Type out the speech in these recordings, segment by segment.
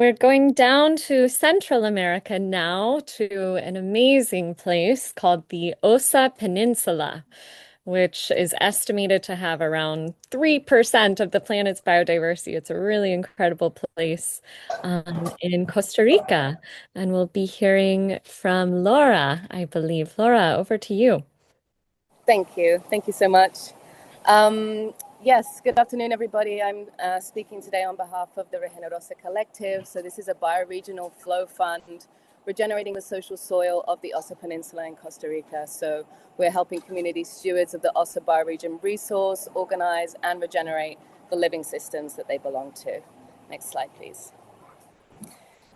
We're going down to Central America now to an amazing place called the Osa Peninsula, which is estimated to have around 3% of the planet's biodiversity. It's a really incredible place in Costa Rica. And we'll be hearing from Laura, I believe. Laura, over to you. Thank you. Thank you so much. Um, yes, good afternoon, everybody. I'm speaking today on behalf of the ReGenerOsa Collective. So this is a bioregional flow fund regenerating the social soil of the Osa Peninsula in Costa Rica. So we're helping community stewards of the Osa bioregion resource, organize, and regenerate the living systems that they belong to. Next slide, please.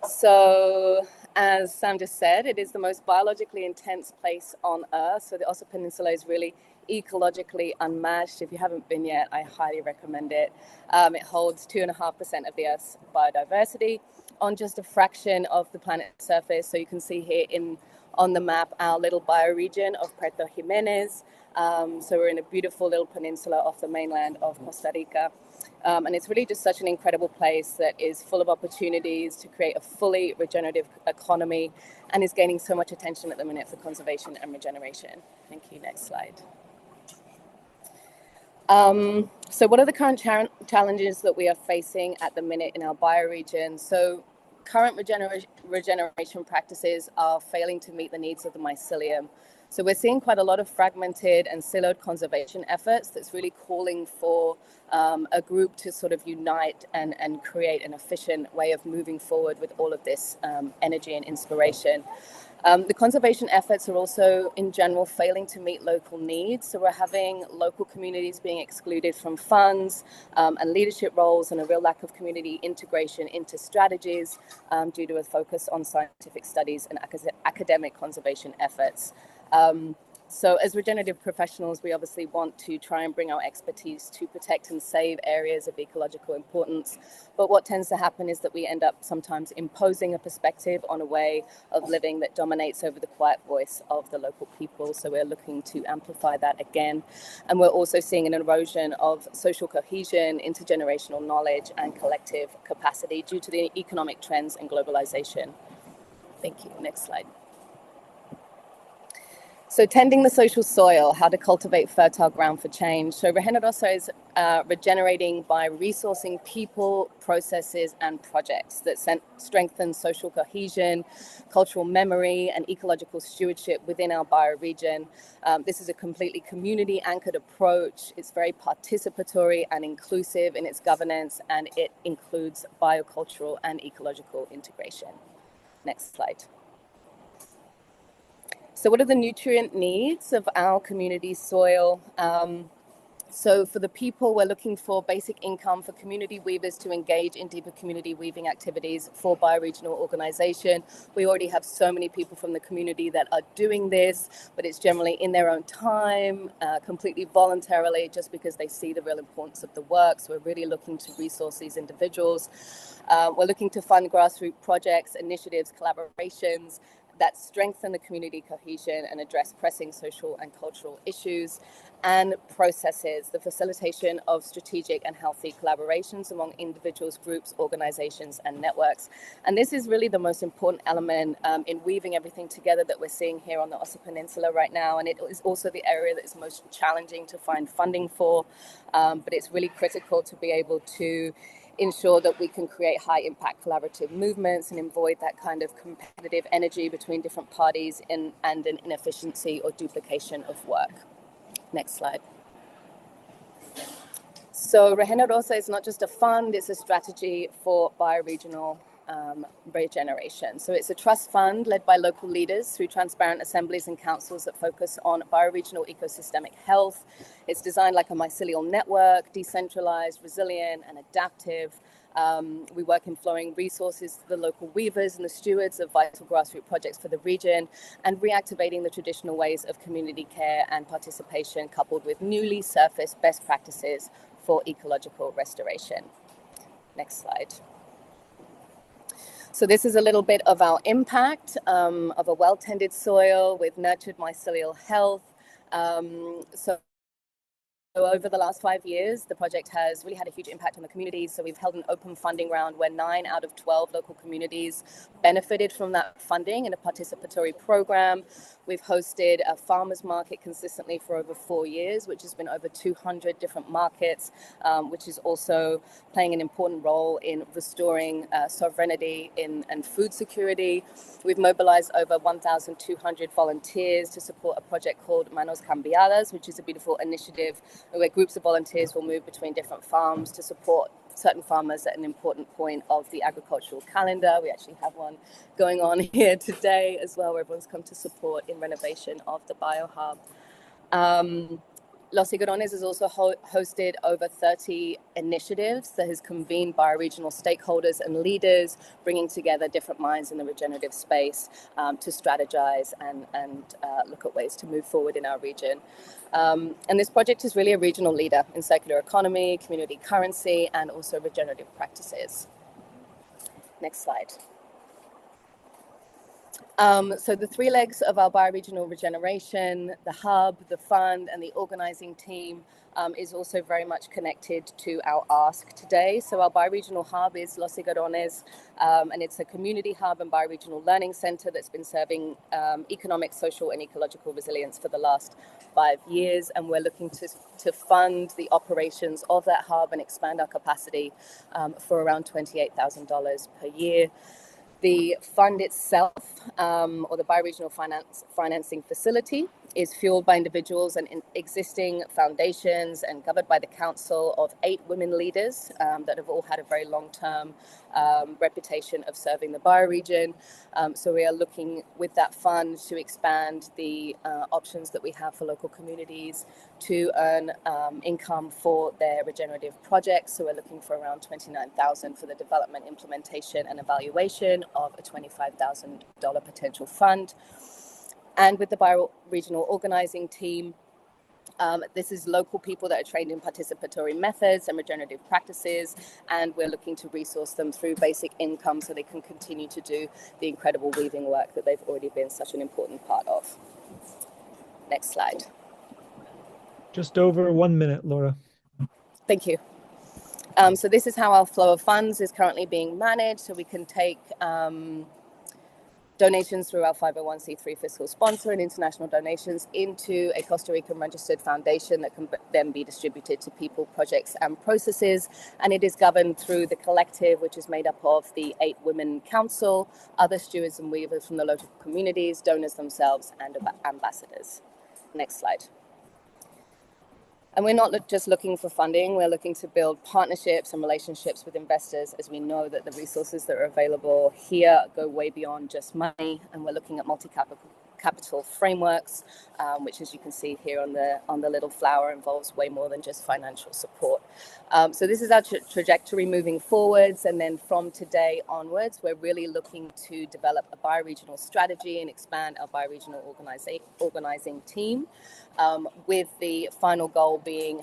So, as Sam just said, it is the most biologically intense place on Earth. So the Osa Peninsula is really ecologically unmatched. If you haven't been yet, I highly recommend it. It holds 2.5% of the Earth's biodiversity on just a fraction of the planet's surface. So you can see here on the map our little bioregion of Puerto Jimenez. So we're in a beautiful little peninsula off the mainland of Costa Rica. And it's really just such an incredible place that is full of opportunities to create a fully regenerative economy and is gaining so much attention at the minute for conservation and regeneration. Thank you. Next slide. So what are the current challenges that we are facing at the minute in our bioregion? So current regeneration practices are failing to meet the needs of the mycelium. So we're seeing quite a lot of fragmented and siloed conservation efforts that's really calling for a group to sort of unite and create an efficient way of moving forward with all of this energy and inspiration. The conservation efforts are also, in general, failing to meet local needs. So we're having local communities being excluded from funds and leadership roles, and a real lack of community integration into strategies due to a focus on scientific studies and academic conservation efforts. So as regenerative professionals, we obviously want to try and bring our expertise to protect and save areas of ecological importance. But what tends to happen is that we end up sometimes imposing a perspective on a way of living that dominates over the quiet voice of the local people. So we're looking to amplify that again. And we're also seeing an erosion of social cohesion, intergenerational knowledge, and collective capacity due to the economic trends and globalization. Thank you. Next slide. So tending the social soil, how to cultivate fertile ground for change. So ReGenerOsa is regenerating by resourcing people, processes, and projects that strengthen social cohesion, cultural memory, and ecological stewardship within our bioregion. This is a completely community-anchored approach. It's very participatory and inclusive in its governance, and it includes biocultural and ecological integration. Next slide. So what are the nutrient needs of our community soil? So for the people, we're looking for basic income for community weavers to engage in deeper community weaving activities for bioregional organization. We already have so many people from the community that are doing this, but it's generally in their own time, completely voluntarily, just because they see the real importance of the work. So we're really looking to resource these individuals. We're looking to fund grassroots projects, initiatives, collaborations that strengthen the community cohesion and address pressing social and cultural issues, and processes, the facilitation of strategic and healthy collaborations among individuals, groups, organizations, and networks. And this is really the most important element in weaving everything together that we're seeing here on the Osa Peninsula right now. And it is also the area that is most challenging to find funding for, but it's really critical to be able to ensure that we can create high impact collaborative movements and avoid that kind of competitive energy between different parties and an inefficiency or duplication of work. Next slide. So ReGenerOsa is not just a fund, it's a strategy for bioregional regeneration. So it's a trust fund led by local leaders through transparent assemblies and councils that focus on bioregional ecosystemic health. It's designed like a mycelial network, decentralized, resilient, and adaptive. We work in flowing resources to the local weavers and the stewards of vital grassroots projects for the region, and reactivating the traditional ways of community care and participation, coupled with newly surfaced best practices for ecological restoration. Next slide. So this is a little bit of our impact of a well-tended soil with nurtured mycelial health. So over the last 5 years, the project has really had a huge impact on the communities. So we've held an open funding round where 9 out of 12 local communities benefited from that funding in a participatory program. We've hosted a farmers market consistently for over 4 years, which has been over 200 different markets, which is also playing an important role in restoring sovereignty and food security. We've mobilized over 1,200 volunteers to support a project called Manos Cambiadas, which is a beautiful initiative where groups of volunteers will move between different farms to support certain farmers at an important point of the agricultural calendar. We actually have one going on here today as well, where everyone's come to support in renovation of the BioHub. Los Higuerones has also hosted over 30 initiatives that has convened bioregional stakeholders and leaders, bringing together different minds in the regenerative space to strategize and look at ways to move forward in our region. And this project is really a regional leader in circular economy, community currency, and also regenerative practices. Next slide. So the 3 legs of our bioregional regeneration, the hub, the fund, and the organizing team is also very much connected to our ask today. So our bioregional hub is Los Higuerones, and it's a community hub and bioregional learning center that's been serving economic, social, and ecological resilience for the last 5 years. And we're looking to fund the operations of that hub and expand our capacity for around $28,000 per year. The fund itself, or the bioregional financing facility, is fueled by individuals and existing foundations and governed by the council of 8 women leaders that have all had a very long-term reputation of serving the bioregion. So we are looking with that fund to expand the options that we have for local communities to earn income for their regenerative projects. So we're looking for around $29,000 for the development, implementation, and evaluation of a $25,000 potential fund. And with the bioregional organizing team, this is local people that are trained in participatory methods and regenerative practices, and we're looking to resource them through basic income so they can continue to do the incredible weaving work that they've already been such an important part of. Next slide. Just over 1 minute, Laura. Thank you. So this is how our flow of funds is currently being managed. So we can take donations through our 501c3 fiscal sponsor and international donations into a Costa Rican registered foundation that can then be distributed to people, projects, and processes. And it is governed through the collective, which is made up of the 8 Women Council, other stewards and weavers from the local communities, donors themselves, and ambassadors. Next slide. And we're not just looking for funding, we're looking to build partnerships and relationships with investors, as we know that the resources that are available here go way beyond just money. And we're looking at multi-capital frameworks, which, as you can see here on the little flower, involves way more than just financial support. So this is our trajectory moving forwards. And then from today onwards, we're really looking to develop a bioregional strategy and expand our bioregional organizing team, with the final goal being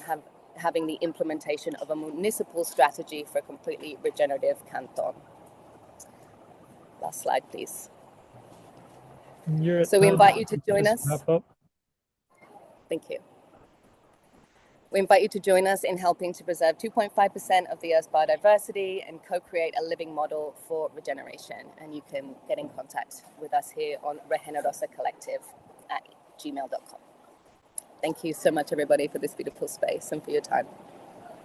having the implementation of a municipal strategy for a completely regenerative canton. Last slide, please. So we invite you to join us. Thank you. We invite you to join us in helping to preserve 2.5% of the Earth's biodiversity and co-create a living model for regeneration. And you can get in contact with us here on ReGenerOsa Collective at gmail.com. Thank you so much, everybody, for this beautiful space and for your time.